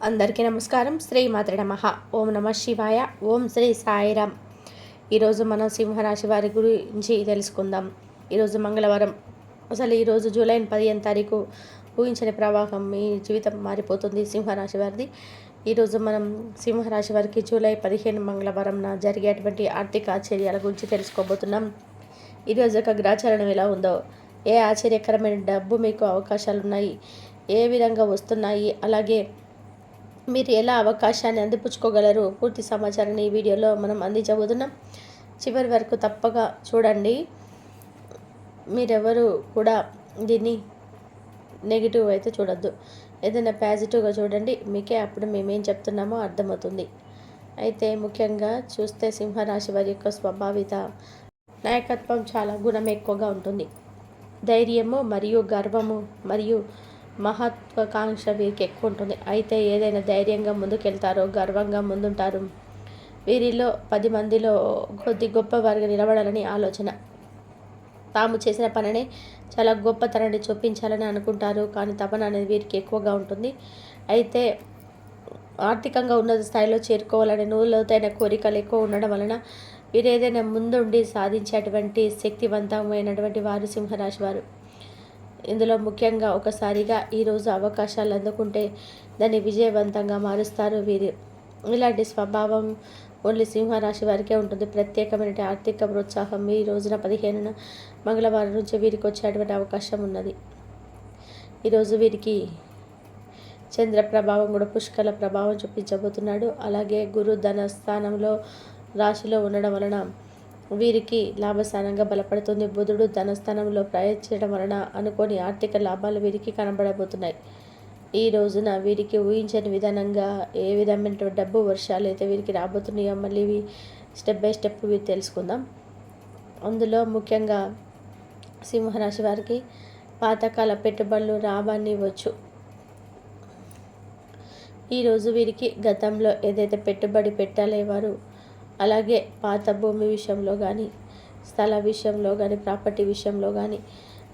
అందరికీ నమస్కారం. శ్రీమాత్రే నమః. ఓం నమ శివాయ. ఓం శ్రీ సాయిరామ్. ఈరోజు మనం సింహరాశి వారి గురించి తెలుసుకుందాం. ఈరోజు మంగళవారం. అసలు ఈరోజు జూలై 15 తారీఖు ఊహించని ప్రవాహం మీ జీవితం మారిపోతుంది సింహరాశి వారిది. ఈరోజు మనం సింహరాశి వారికి జూలై 15 మంగళవారంన జరిగేటువంటి ఆర్థిక ఆశ్చర్యాల గురించి తెలుసుకోబోతున్నాం. ఈరోజు యొక్క గ్రహచారణం ఎలా ఉందో, ఏ ఆశ్చర్యకరమైన డబ్బు మీకు అవకాశాలు ఉన్నాయి, ఏ విధంగా వస్తున్నాయి, అలాగే మీరు ఎలా అవకాశాన్ని అందిపుచ్చుకోగలరు, పూర్తి సమాచారాన్ని ఈ వీడియోలో మనం అందించబోతున్నాం. చివరి వరకు తప్పగా చూడండి. మీరెవరు కూడా దీన్ని నెగిటివ్ అయితే చూడొద్దు, ఏదైనా పాజిటివ్గా చూడండి. మీకే అప్పుడు మేమేం చెప్తున్నామో అర్థమవుతుంది. అయితే ముఖ్యంగా చూస్తే సింహరాశి వారి యొక్క స్వభావిత నాయకత్వం చాలా గుణం ఎక్కువగా ఉంటుంది. ధైర్యము మరియు గర్వము మరియు మహత్వాకాంక్ష వీరికి ఎక్కువ ఉంటుంది. అయితే ఏదైనా ధైర్యంగా ముందుకెళ్తారో, గర్వంగా ముందుంటారు. వీరిలో 10 మందిలో కొద్ది గొప్పవారిగా నిలబడాలని ఆలోచన. తాము చేసిన పనిని చాలా గొప్పతనాన్ని చూపించాలని అనుకుంటారు. కానీ తపన అనేది వీరికి ఎక్కువగా ఉంటుంది. అయితే ఆర్థికంగా ఉన్నత స్థాయిలో చేరుకోవాలని లోతైన కోరికలు ఎక్కువ ఉండడం వలన వీరు ఏదైనా ముందుండి సాధించేటువంటి శక్తివంతమైనటువంటి వారు సింహరాశి వారు. ఇందులో ముఖ్యంగా ఒకసారిగా ఈరోజు అవకాశాలు అందుకుంటే దాన్ని విజయవంతంగా మారుస్తారు వీరు. ఇలాంటి స్వభావం ఓన్లీ సింహరాశి వారికే ఉంటుంది. ప్రత్యేకమైన ఆర్థిక ప్రోత్సాహం ఈ రోజున 15న మంగళవారం నుంచి వీరికి వచ్చేటువంటి అవకాశం ఉన్నది. ఈరోజు వీరికి చంద్ర ప్రభావం కూడా పుష్కల ప్రభావం చూపించబోతున్నాడు. అలాగే గురు ధన స్థానంలో రాశిలో ఉండడం వలన వీరికి లాభస్థానంగా బలపడుతుంది. బుధుడు ధనస్థానంలో ప్రయత్నించడం వలన అనుకోని ఆర్థిక లాభాలు వీరికి కనబడబోతున్నాయి. ఈ రోజున వీరికి ఊహించని విధానంగా ఏ విధమైన డబ్బు వర్షాలు అయితే వీరికి రాబోతున్నాయో మళ్ళీ స్టెప్ బై స్టెప్ వీరు తెలుసుకుందాం. అందులో ముఖ్యంగా సింహరాశి వారికి పాతకాల పెట్టుబడులు లాభాన్ని ఇవ్వచ్చు. ఈరోజు వీరికి గతంలో ఏదైతే పెట్టుబడి పెట్టలేవారు, అలాగే పాత భూమి విషయంలో కానీ, స్థల విషయంలో కానీ, ప్రాపర్టీ విషయంలో కానీ,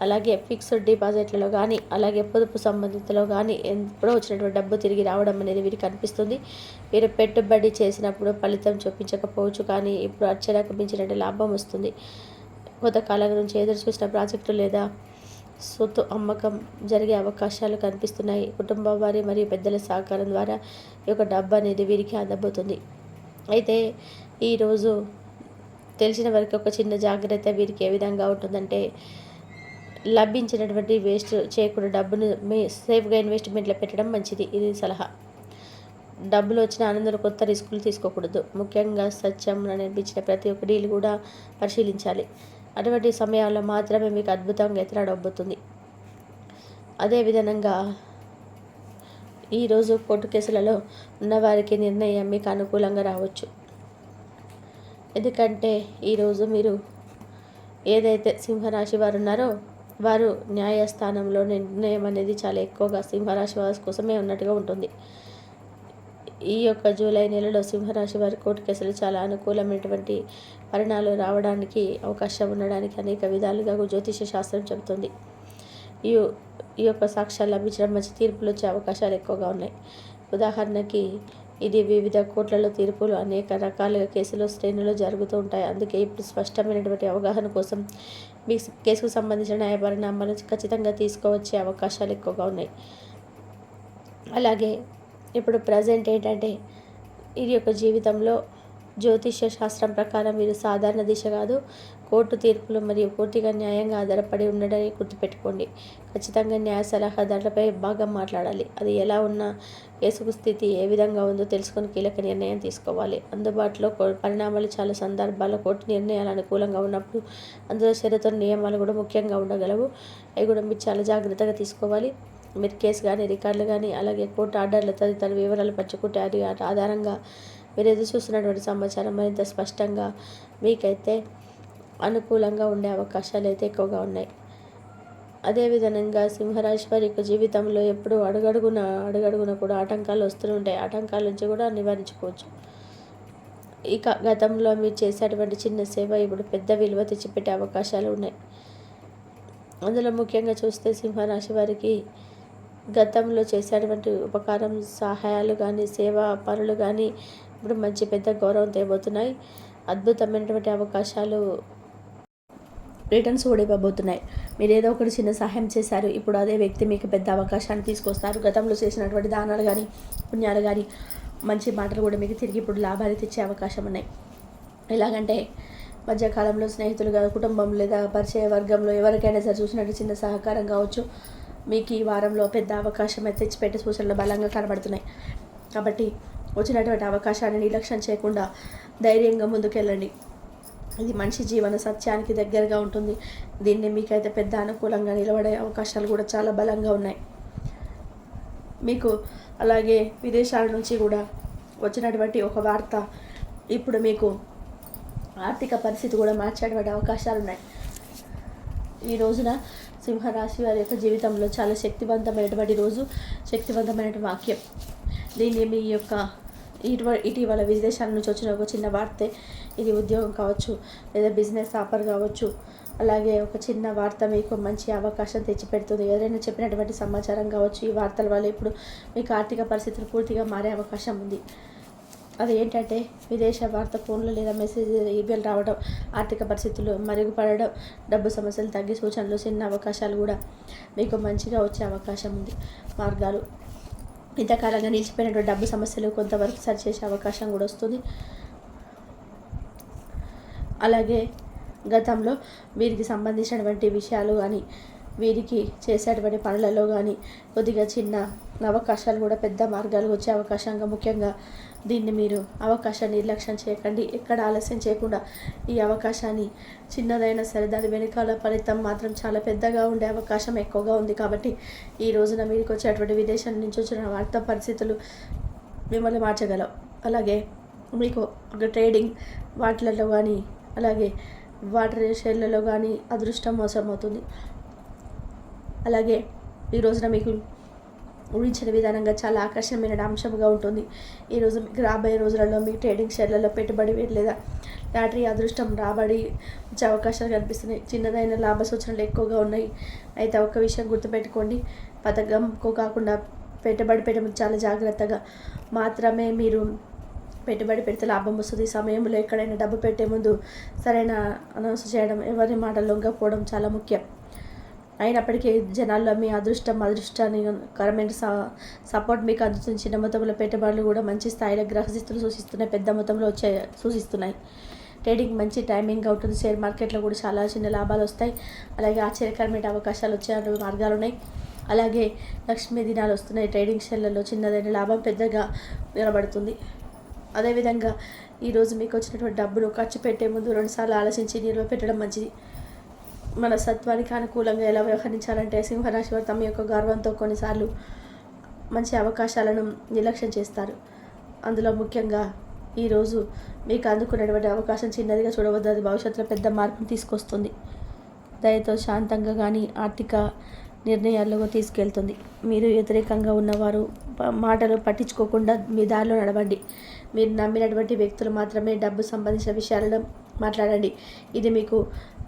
అలాగే ఫిక్స్డ్ డిపాజిట్లలో కానీ, అలాగే పొదుపు సంబంధితలో కానీ ఎప్పుడో వచ్చినటువంటి డబ్బు తిరిగి రావడం అనేది వీరికి కనిపిస్తుంది. వీరు పెట్టుబడి చేసినప్పుడు ఫలితం చూపించకపోవచ్చు, కానీ ఇప్పుడు అర్చనకు మించినటువంటి లాభం వస్తుంది. కొంతకాలం నుంచి ఎదురు చూసిన ప్రాజెక్టు లేదా సొత్తు అమ్మకం జరిగే అవకాశాలు కనిపిస్తున్నాయి. కుటుంబ వారి మరియు పెద్దల సహకారం ద్వారా ఈ యొక్క డబ్బు అనేది వీరికి అందబోతుంది. అయితే ఈరోజు తెలిసిన వరకు ఒక చిన్న జాగ్రత్త వీరికి ఏ విధంగా ఉంటుందంటే, లభించినటువంటి వేస్ట్ చేయకుండా డబ్బును సేఫ్గా ఇన్వెస్ట్మెంట్లో పెట్టడం మంచిది. ఇది సలహా. డబ్బులు వచ్చిన ఆనందంలో కొత్త రిస్కులు తీసుకోకూడదు. ముఖ్యంగా సత్యం అనిపించిన ప్రతి ఒక్క డీల్ కూడా పరిశీలించాలి. అటువంటి సమయాల్లో మాత్రమే మీకు అద్భుతంగా ఎదురాడబోతుంది. అదేవిధంగా ఈరోజు కోర్టు కేసులలో ఉన్నవారికి నిర్ణయం మీకు అనుకూలంగా రావచ్చు. ఎందుకంటే ఈరోజు మీరు ఏదైతే సింహరాశి వారు ఉన్నారో వారు న్యాయస్థానంలో నిర్ణయం అనేది చాలా ఎక్కువగా సింహరాశి వారి కోసమే ఉన్నట్టుగా ఉంటుంది. ఈ యొక్క జూలై నెలలో సింహరాశి వారి కోర్టు కేసులు చాలా అనుకూలమైనటువంటి పరిణామాలు రావడానికి అవకాశం ఉండడానికి అనేక విధాలుగా జ్యోతిష శాస్త్రం చెబుతుంది. ఈ యొక్క సాక్ష్యాలు లభించడం, మంచి తీర్పులు వచ్చే అవకాశాలు ఎక్కువగా ఉన్నాయి. ఉదాహరణకి ఇది వివిధ కోర్టులలో తీర్పులు అనేక రకాలుగా కేసులు శ్రేణులు జరుగుతూ ఉంటాయి. అందుకే ఇప్పుడు స్పష్టమైనటువంటి అవగాహన కోసం మీ కేసుకు సంబంధించిన న్యాయ పరిణామాలు ఖచ్చితంగా తీసుకువచ్చే అవకాశాలు ఎక్కువగా ఉన్నాయి. అలాగే ఇప్పుడు ప్రజెంట్ ఏంటంటే ఇది యొక్క జీవితంలో జ్యోతిష్య శాస్త్రం ప్రకారం మీరు సాధారణ దిశ కాదు, కోర్టు తీర్పులు మరియు పూర్తిగా న్యాయంగా ఆధారపడి ఉండడని గుర్తుపెట్టుకోండి. ఖచ్చితంగా న్యాయ సలహాదారులపై బాగా మాట్లాడాలి. అది ఎలా ఉన్నా కేసుకు స్థితి ఏ విధంగా ఉందో తెలుసుకొని కీలక నిర్ణయం తీసుకోవాలి. అందుబాటులో పరిణామాలు చాలా సందర్భాల్లో కోర్టు నిర్ణయాలు అనుకూలంగా ఉన్నప్పుడు అందులో షరతులు నియమాలు కూడా ముఖ్యంగా ఉండగలవు. అవి కూడా మీరు చాలా జాగ్రత్తగా తీసుకోవాలి. మీరు కేసు కానీ, రికార్డులు కానీ, అలాగే కోర్టు ఆర్డర్లు తదితర వివరాలు పంచుకుంటే అది ఆధారంగా మీరు ఎదురు చూస్తున్నటువంటి సమాచారం మరింత స్పష్టంగా మీకైతే అనుకూలంగా ఉండే అవకాశాలు అయితే ఎక్కువగా ఉన్నాయి. అదేవిధంగా సింహరాశి వారి యొక్క జీవితంలో ఎప్పుడు అడుగడుగున కూడా ఆటంకాలు వస్తూనే ఉంటాయి. ఆటంకాల నుంచి కూడా నివారించుకోవచ్చు. ఇక గతంలో మీరు చేసేటువంటి చిన్న సేవ ఇప్పుడు పెద్ద విలువ తెచ్చిపెట్టే అవకాశాలు ఉన్నాయి. అందులో ముఖ్యంగా చూస్తే సింహరాశి వారికి గతంలో చేసేటువంటి ఉపకారం, సహాయాలు కానీ, సేవా పనులు కానీ ఇప్పుడు మంచి పెద్ద గౌరవం తేబోతున్నాయి. అద్భుతమైనటువంటి అవకాశాలు, రిటర్న్స్ కూడా ఇవ్వబోతున్నాయి. మీరు ఏదో ఒకటి చిన్న సహాయం చేశారు, ఇప్పుడు అదే వ్యక్తి మీకు పెద్ద అవకాశాన్ని తీసుకొస్తారు. గతంలో చేసినటువంటి దానాలు కానీ, పుణ్యాలు కానీ, మంచి మాటలు కూడా మీకు తిరిగి ఇప్పుడు లాభాలు తెచ్చే అవకాశం ఉన్నాయి. ఎలాగంటే మధ్యకాలంలో స్నేహితులుగా, కుటుంబం లేదా పరిచయ వర్గంలో ఎవరికైనా సరే చూసినట్టు చిన్న సహకారం కావచ్చు, మీకు ఈ వారంలో పెద్ద అవకాశం అయితే తెచ్చిపెట్టే సూచనలు బలంగా కనబడుతున్నాయి. కాబట్టి వచ్చినటువంటి అవకాశాన్ని నిర్లక్ష్యం చేయకుండా ధైర్యంగా ముందుకెళ్ళండి. ఇది మనిషి జీవన సత్యానికి దగ్గరగా ఉంటుంది. దీన్ని మీకైతే పెద్ద అనుకూలంగా నిలబడే అవకాశాలు కూడా చాలా బలంగా ఉన్నాయి. మీకు అలాగే విదేశాల నుంచి కూడా వచ్చినటువంటి ఒక వార్త ఇప్పుడు మీకు ఆర్థిక పరిస్థితి కూడా మార్చేటువంటి అవకాశాలు ఉన్నాయి. ఈ రోజున సింహరాశి వారి యొక్క జీవితంలో చాలా శక్తివంతమైనటువంటి రోజు, శక్తివంతమైనటువంటి వాక్యం. దీన్ని మీ యొక్క ఇటీవల విదేశాల నుంచి వచ్చిన ఒక చిన్న వార్తే. ఇది ఉద్యోగం కావచ్చు, లేదా బిజినెస్ ఆఫర్ కావచ్చు, అలాగే ఒక చిన్న వార్త మీకు మంచి అవకాశం తెచ్చిపెడుతుంది. ఎవరైనా చెప్పినటువంటి సమాచారం కావచ్చు. ఈ వార్తల వల్ల ఇప్పుడు మీకు ఆర్థిక పరిస్థితులు పూర్తిగా మారే అవకాశం ఉంది. అది ఏంటంటే విదేశ వార్త, ఫోన్లు లేదా మెసేజ్, ఈమెయిల్ రావడం, ఆర్థిక పరిస్థితులు మెరుగుపడడం, డబ్బు సమస్యలు తగ్గే సూచనలు, చిన్న అవకాశాలు కూడా మీకు మంచిగా వచ్చే అవకాశం ఉంది. మార్గాలు, ఇంతకాలంగా నిలిచిపోయినటువంటి డబ్బు సమస్యలు కొంతవరకు సరిచేసే అవకాశం కూడా వస్తుంది. అలాగే గతంలో వీరికి సంబంధించినటువంటి విషయాలు కానీ, వీరికి చేసేటువంటి పనులలో కానీ కొద్దిగా చిన్న అవకాశాలు కూడా పెద్ద మార్గాలు వచ్చే అవకాశంగా, ముఖ్యంగా దీన్ని మీరు అవకాశాన్ని నిర్లక్ష్యం చేయకండి. ఎక్కడ ఆలస్యం చేయకుండా ఈ అవకాశాన్ని, చిన్నదైనా సరే దాని వెనకాల ఫలితం మాత్రం చాలా పెద్దగా ఉండే అవకాశం ఎక్కువగా ఉంది. కాబట్టి ఈ రోజున మీకు వచ్చేటువంటి విదేశం నుంచి వచ్చిన వార్తా పరిస్థితులు మిమ్మల్ని మార్చగలవు. అలాగే మీకు ఒక ట్రేడింగ్ వాటిలలో కానీ, అలాగే వాటర్ షేర్లలో కానీ అదృష్టం మోసమవుతుంది. అలాగే ఈ రోజున మీకు ఊహించిన విధానంగా చాలా ఆకర్షణమైన అంశంగా ఉంటుంది. ఈరోజు మీకు రాబోయే రోజులలో మీ ట్రేడింగ్ షేర్లలో పెట్టుబడి లేదా లాటరీ అదృష్టం రాబడి వచ్చే అవకాశాలు కనిపిస్తున్నాయి. చిన్నదైన లాభ సూచనలు ఎక్కువగా ఉన్నాయి. అయితే ఒక విషయం గుర్తుపెట్టుకోండి, పథకంకు కాకుండా పెట్టుబడి పెట్టడం చాలా జాగ్రత్తగా మాత్రమే మీరు పెట్టుబడి పెడితే లాభం వస్తుంది. సమయంలో ఎక్కడైనా డబ్బు పెట్టే ముందు సరైన అనౌన్స్ చేయడం, ఎవరి మాట లొంగకపోవడం చాలా ముఖ్యం. అయినప్పటికీ జనాల్లో మీ అదృష్టాన్ని కరమైన సపోర్ట్ మీకు అందుతుంది. చిన్న మొత్తంలో పెట్టుబడులు కూడా మంచి స్థాయిలో గ్రహస్థితులు సూచిస్తున్నాయి, పెద్ద మొత్తంలో సూచిస్తున్నాయి. ట్రేడింగ్ మంచి టైమింగ్గా ఉంటుంది. షేర్ మార్కెట్లో కూడా చాలా చిన్న లాభాలు వస్తాయి. అలాగే ఆశ్చర్యకరమైన అవకాశాలు వచ్చే మార్గాలు ఉన్నాయి. అలాగే లక్ష్మీ దినాలు వస్తున్నాయి. ట్రేడింగ్ షేర్లలో చిన్నదైన లాభం పెద్దగా నిలబడుతుంది. అదేవిధంగా ఈరోజు మీకు వచ్చినటువంటి డబ్బును ఖర్చు పెట్టే ముందు 2 సార్లు ఆలోచించి నిల్వ పెట్టడం మంచిది. మన సత్వానికి అనుకూలంగా ఎలా వ్యవహరించాలంటే సింహరాశి వారు తమ యొక్క గర్వంతో కొన్నిసార్లు మంచి అవకాశాలను నిర్లక్ష్యం చేస్తారు. అందులో ముఖ్యంగా ఈరోజు మీకు అందుకున్నటువంటి అవకాశం చిన్నదిగా చూడవద్దు, అది భవిష్యత్తులో పెద్ద మార్పును తీసుకొస్తుంది. దయతో శాంతంగా కానీ ఆర్థిక నిర్ణయాల్లో తీసుకెళ్తుంది. మీరు వ్యతిరేకంగా ఉన్నవారు మాటలు పట్టించుకోకుండా మీ దారిలో నడవండి. మీరు నమ్మినటువంటి వ్యక్తులు మాత్రమే డబ్బు సంబంధించిన విషయాలను మాట్లాడండి. ఇది మీకు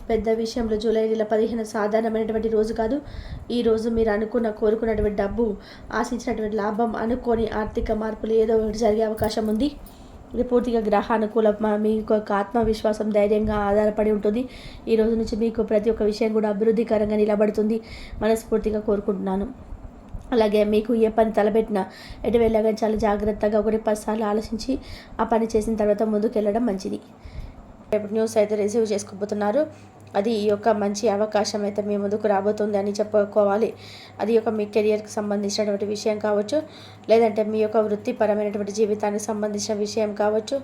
పెద్ద విషయంలో జూలై 15 సాధారణమైనటువంటి రోజు కాదు. ఈ రోజు మీరు కోరుకున్నటువంటి డబ్బు, ఆశించినటువంటి లాభం, అనుకోని ఆర్థిక మార్పులు ఏదో ఒకటి జరిగే అవకాశం ఉంది. ఇది పూర్తిగా గ్రహ అనుకూలం. మీకు ఒక ఆత్మవిశ్వాసం, ధైర్యంగా ఆధారపడి ఉంటుంది. ఈ రోజు నుంచి మీకు ప్రతి ఒక్క విషయం కూడా అభివృద్ధికరంగా నిలబడుతుంది మనస్ఫూర్తిగా కోరుకుంటున్నాను. అలాగే మీకు ఏ పని తలపెట్టినా ఎటు వెళ్ళగా చాలా జాగ్రత్తగా 1-10 సార్లు ఆలోచించి ఆ పని చేసిన తర్వాత ముందుకు వెళ్ళడం మంచిది. న్యూస్ అయితే రిసీవ్ చేసుకోబోతున్నారు. అది ఈ యొక్క మంచి అవకాశం అయితే మీ ముందుకు రాబోతుంది అని చెప్పుకోవాలి. అది ఒక మీ కెరియర్కి సంబంధించినటువంటి విషయం కావచ్చు, లేదంటే మీ యొక్క వృత్తిపరమైనటువంటి జీవితానికి సంబంధించిన విషయం కావచ్చు.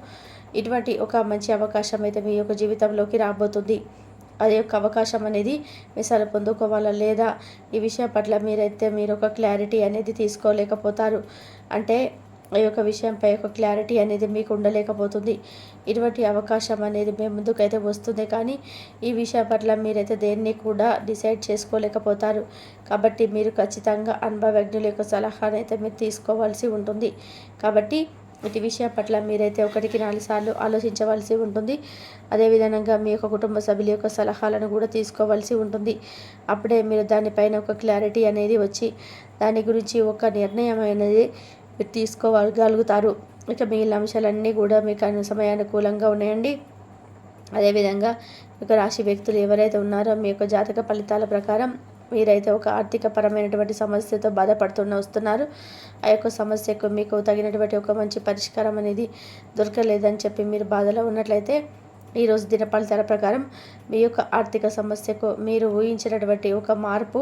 ఇటువంటి ఒక మంచి అవకాశం అయితే మీ యొక్క జీవితంలోకి రాబోతుంది. అది యొక్క అవకాశం అనేది మీసారి పొందుకోవాలా లేదా ఈ విషయం పట్ల మీరు ఒక క్లారిటీ అనేది తీసుకోలేకపోతారు. అంటే ఈ యొక్క విషయంపై ఒక క్లారిటీ అనేది మీకు ఉండలేకపోతుంది. ఇటువంటి అవకాశం అనేది మీ ముందుకైతే వస్తుంది, కానీ ఈ విషయం పట్ల మీరైతే దేన్ని కూడా డిసైడ్ చేసుకోలేకపోతారు. కాబట్టి మీరు ఖచ్చితంగా అనుభవజ్ఞుల యొక్క సలహానైతే మీరు తీసుకోవాల్సి ఉంటుంది. కాబట్టి ఇటు విషయం పట్ల మీరైతే 1-4 సార్లు ఆలోచించవలసి ఉంటుంది. అదేవిధంగా మీ యొక్క కుటుంబ సభ్యుల యొక్క సలహాలను కూడా తీసుకోవాల్సి ఉంటుంది. అప్పుడే మీరు దానిపైన ఒక క్లారిటీ అనేది వచ్చి దాని గురించి ఒక నిర్ణయం అనేది మీరు తీసుకోగలుగుతారు. ఇక మిగిలిన అంశాలన్నీ కూడా మీకు సమయానుకూలంగా ఉన్నాయండి. అదేవిధంగా ఒక రాశి వ్యక్తులు ఎవరైతే ఉన్నారో మీ యొక్క జాతక ఫలితాల ప్రకారం మీరైతే ఒక ఆర్థిక పరమైనటువంటి సమస్యతో వస్తున్నారు. ఆ యొక్క సమస్యకు మీకు తగినటువంటి ఒక మంచి పరిష్కారం అనేది దొరకలేదని చెప్పి మీరు బాధలో ఉన్నట్లయితే ఈరోజు దిన ఫలితాల ప్రకారం మీ యొక్క ఆర్థిక సమస్యకు మీరు ఊహించినటువంటి ఒక మార్పు,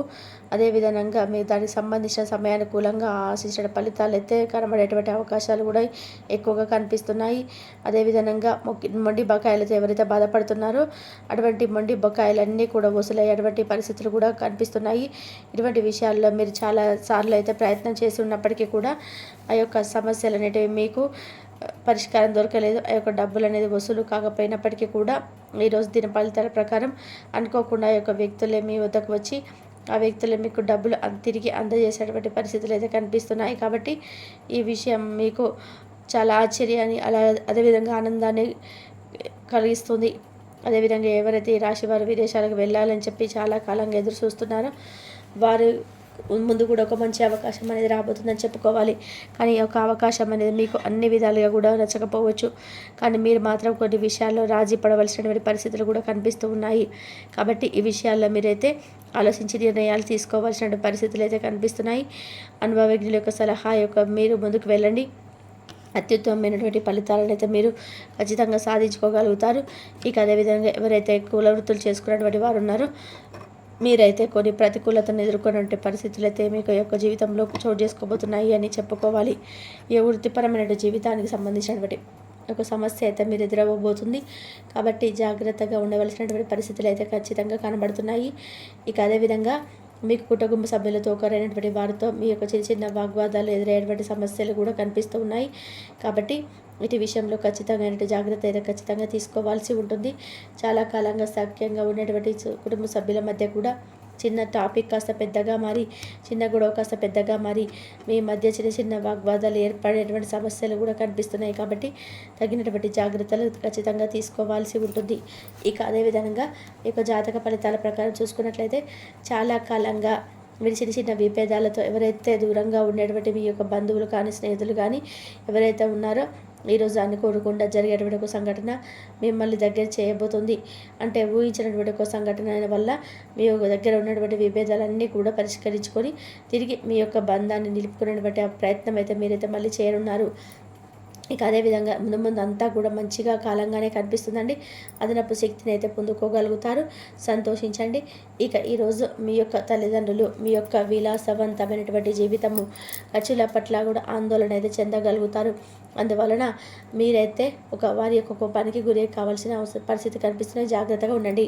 అదేవిధంగా మీరు దానికి సంబంధించిన సమయానుకూలంగా ఆశించిన ఫలితాలు అయితే కనబడేటువంటి అవకాశాలు కూడా ఎక్కువగా కనిపిస్తున్నాయి. అదేవిధంగా మొండి బకాయిలతో ఎవరైతే బాధపడుతున్నారో అటువంటి మొండి బకాయిలన్నీ కూడా వసూలయ్యేటువంటి పరిస్థితులు కూడా కనిపిస్తున్నాయి. ఇటువంటి విషయాల్లో మీరు చాలా సార్లు అయితే ప్రయత్నం చేసి ఉన్నప్పటికీ కూడా ఆ యొక్క సమస్యలు అనేటివి మీకు పరిష్కారం దొరకలేదు. ఆ యొక్క డబ్బులు అనేది వసూలు కాకపోయినప్పటికీ కూడా ఈరోజు దిన ఫలితాల ప్రకారం అనుకోకుండా ఆ యొక్క వ్యక్తులే మీ వద్దకు వచ్చి ఆ వ్యక్తులే మీకు డబ్బులు తిరిగి అందజేసేటువంటి పరిస్థితులు అయితే కనిపిస్తున్నాయి. కాబట్టి ఈ విషయం మీకు చాలా ఆశ్చర్యాన్ని అదేవిధంగా ఆనందాన్ని కలిగిస్తుంది. అదేవిధంగా ఎవరైతే ఈ రాశి వారు విదేశాలకు వెళ్ళాలని చెప్పి చాలా కాలంగా ఎదురు చూస్తున్నారో వారు ముందు కూడా ఒక మంచి అవకాశం అనేది రాబోతుందని చెప్పుకోవాలి. కానీ ఒక అవకాశం అనేది మీకు అన్ని విధాలుగా కూడా నచ్చకపోవచ్చు. కానీ మీరు మాత్రం కొన్ని విషయాల్లో రాజీ పడవలసినటువంటి పరిస్థితులు కూడా కనిపిస్తూ ఉన్నాయి. కాబట్టి ఈ విషయాల్లో మీరైతే ఆలోచించి నిర్ణయాలు తీసుకోవాల్సిన పరిస్థితులు అయితే కనిపిస్తున్నాయి. అనుభవజ్ఞుల యొక్క సలహా మీరు ముందుకు వెళ్ళండి. అత్యుత్తమమైనటువంటి ఫలితాలను అయితే మీరు ఖచ్చితంగా సాధించుకోగలుగుతారు. ఇక అదేవిధంగా ఎవరైతే కుల వృత్తులు చేసుకున్నటువంటి వారు ఉన్నారో మీరైతే కొన్ని ప్రతికూలతను ఎదుర్కొనే పరిస్థితులు అయితే మీకు యొక్క జీవితంలో చోటు చేసుకోబోతున్నాయి అని చెప్పుకోవాలి. ఈ వృత్తిపరమైన జీవితానికి సంబంధించినటువంటి ఒక సమస్య అయితే మీరు ఎదురవ్వబోతుంది. కాబట్టి జాగ్రత్తగా ఉండవలసినటువంటి పరిస్థితులు అయితే ఖచ్చితంగా కనబడుతున్నాయి. ఇక అదేవిధంగా మీకు కుటుంబ సభ్యులతో ఒకరైనటువంటి వారితో మీ యొక్క చిన్న చిన్న వాగ్వాదాలు ఎదురయ్యేటువంటి సమస్యలు కూడా కనిపిస్తూ ఉన్నాయి. కాబట్టి వీటి విషయంలో ఖచ్చితంగా జాగ్రత్త అయితే ఖచ్చితంగా తీసుకోవాల్సి ఉంటుంది. చాలా కాలంగా సఖ్యంగా ఉన్నటువంటి కుటుంబ సభ్యుల మధ్య కూడా చిన్న టాపిక్ కాస్త పెద్దగా మారి, చిన్న గొడవ కాస్త పెద్దగా మారి మీ మధ్య చిన్న చిన్న వాగ్వాదాలు ఏర్పడేటువంటి సమస్యలు కూడా కనిపిస్తున్నాయి. కాబట్టి తగినటువంటి జాగ్రత్తలు ఖచ్చితంగా తీసుకోవాల్సి ఉంటుంది. ఇక అదేవిధంగా ఈ యొక్క జాతక ఫలితాల ప్రకారం చూసుకున్నట్లయితే చాలా కాలంగా మీరు చిన్న చిన్న విభేదాలతో ఎవరైతే దూరంగా ఉండేటువంటి మీ యొక్క బంధువులు కానీ స్నేహితులు కానీ ఎవరైతే ఉన్నారో ఈరోజు అనుకోకుండా జరిగేటువంటి ఒక సంఘటన మిమ్మల్ని దగ్గర చేయబోతుంది. అంటే ఊహించినటువంటి ఒక సంఘటన వల్ల మీ దగ్గర ఉన్నటువంటి విభేదాలన్నీ కూడా పరిష్కరించుకొని తిరిగి మీ యొక్క బంధాన్ని నిలుపుకునేటువంటి ఆ ప్రయత్నం అయితే మీరైతే మళ్ళీ చేయనున్నారు. ఇక అదేవిధంగా ముందు ముందు అంతా కూడా మంచిగా కాలంగానే కనిపిస్తుందండి. అదనపు శక్తిని అయితే పొందుకోగలుగుతారు. సంతోషించండి. ఇక ఈరోజు మీ యొక్క తల్లిదండ్రులు మీ యొక్క విలాసవంతమైనటువంటి జీవితము ఖర్చుల పట్ల కూడా ఆందోళన అయితే చెందగలుగుతారు. అందువలన మీరైతే వారి యొక్క కోపానికి గురి కావాల్సిన పరిస్థితి కనిపిస్తున్న జాగ్రత్తగా ఉండండి.